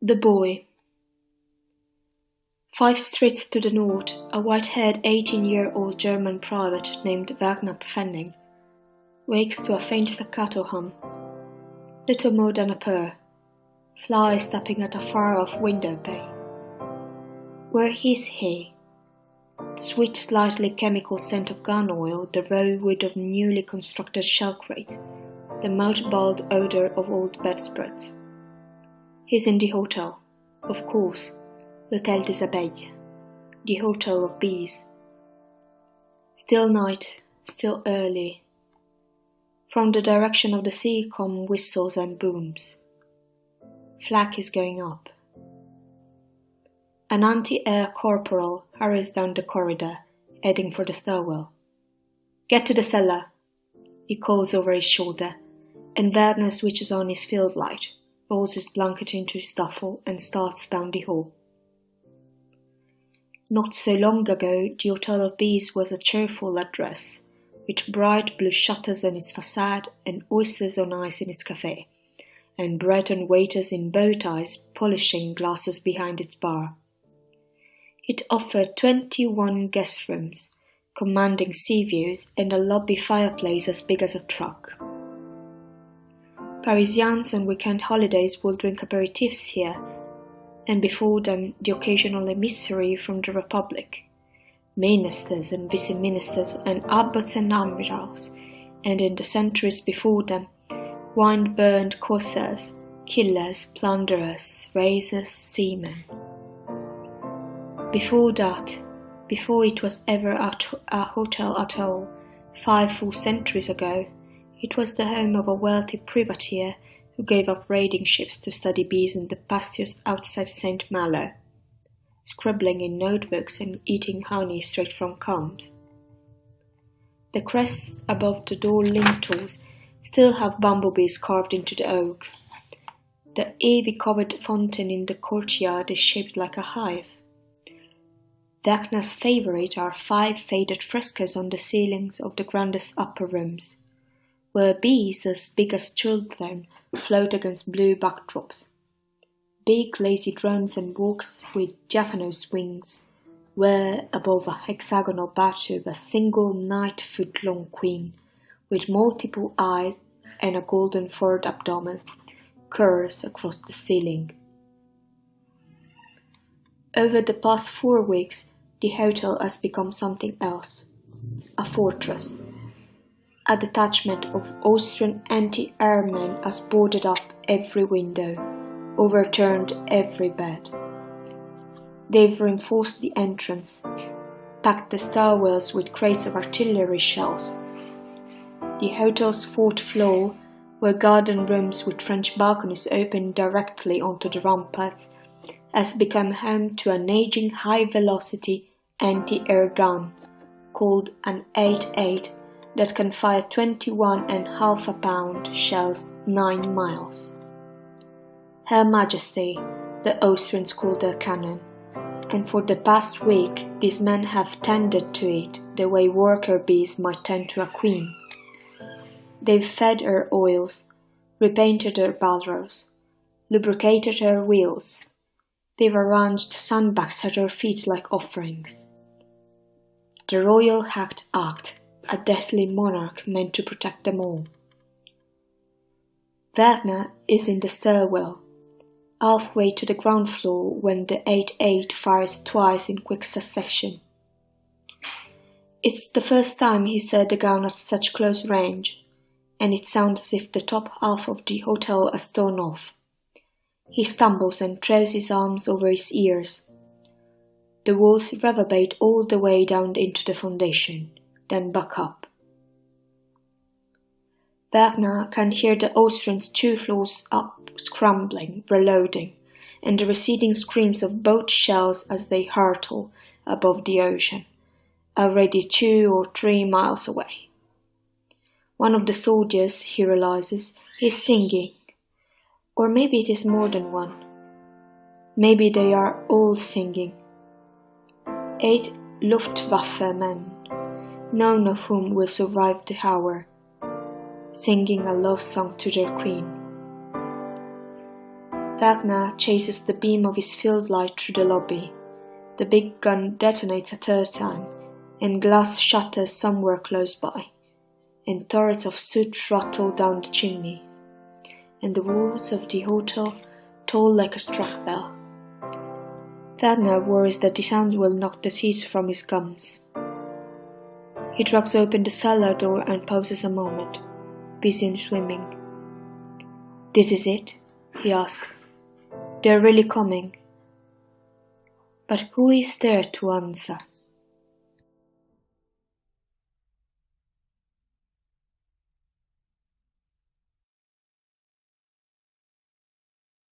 The boy. 5 streets to the north, a white-haired 18-year-old German private named Wagner Pfennig wakes to a faint staccato hum, little more than a purr, flies tapping at a far-off window pane. Where is he? The sweet, slightly chemical scent of gun oil, the raw wood of newly constructed shell crate, the mothballed odor of old bedspreads. He's in the hotel, of course, l'Hôtel des Abeilles, the hotel of bees. Still night, still early. From the direction of the sea come whistles and booms. Flak is going up. An anti-air corporal hurries down the corridor, heading for the stairwell. "Get to the cellar," he calls over his shoulder, and Wagner switches on his field light, rolls his blanket into his duffel, and starts down the hall. Not so long ago, the Hotel of Bees was a cheerful address, with bright blue shutters on its facade and oysters on ice in its café, and Breton waiters in bow ties polishing glasses behind its bar. It offered 21 guest rooms, commanding sea views, and a lobby fireplace as big as a truck. Parisians on weekend holidays will drink aperitifs here, and before them the occasional emissary from the Republic, ministers and vice-ministers and abbots and admirals, and in the centuries before them, wine-burned corsairs, killers, plunderers, raisers, seamen. Before that, before it was ever a hotel at all, 5 full centuries ago, it was the home of a wealthy privateer who gave up raiding ships to study bees in the pastures outside St. Malo, scribbling in notebooks and eating honey straight from combs. The crests above the door lintels still have bumblebees carved into the oak. The ivy-covered fountain in the courtyard is shaped like a hive. Wagner's favourite are 5 faded frescoes on the ceilings of the grandest upper rooms, where bees as big as children float against blue backdrops. Big lazy drones and walks with diaphanous wings, where above a hexagonal bathtub a single 9-foot-long queen, with multiple eyes and a golden furred abdomen, curves across the ceiling. Over the past 4 weeks, the hotel has become something else, a fortress. A detachment of Austrian anti-airmen has boarded up every window, overturned every bed. They've reinforced the entrance, packed the stairwells with crates of artillery shells. The hotel's 4th floor, where garden rooms with French balconies open directly onto the ramparts, has become home to an aging high-velocity anti-air gun called an 8.8 that can fire 21.5-pound shells 9 miles. Her Majesty, the Austrians call their cannon, and for the past week these men have tended to it the way worker bees might tend to a queen. They've fed her oils, repainted her barrels, lubricated her wheels. They've arranged sandbags at her feet like offerings. The royal hacked act, a deathly monarch meant to protect them all. Wagner is in the stairwell, halfway to the ground floor when the 8.8 fires twice in quick succession. It's the first time he saw the gun at such close range, and it sounds as if the top half of the hotel has torn off. He stumbles and throws his arms over his ears. The walls reverberate all the way down into the foundation, then back up. Wagner can hear the Austrians 2 floors up scrambling, reloading, and the receding screams of both shells as they hurtle above the ocean, already 2 or 3 miles away. One of the soldiers, he realizes, is singing. Or maybe it is more than one. Maybe they are all singing. 8 Luftwaffe men, none of whom will survive the hour, singing a love song to their queen. Wagner chases the beam of his field light through the lobby. The big gun detonates a third time, and glass shatters somewhere close by, and turrets of soot rattle down the chimney, and the walls of the hotel toll like a struck bell. Wagner worries that the sound will knock the teeth from his gums. He drags open the cellar door and pauses a moment, busy in swimming. "This is it?" he asks. "They're really coming." But who is there to answer?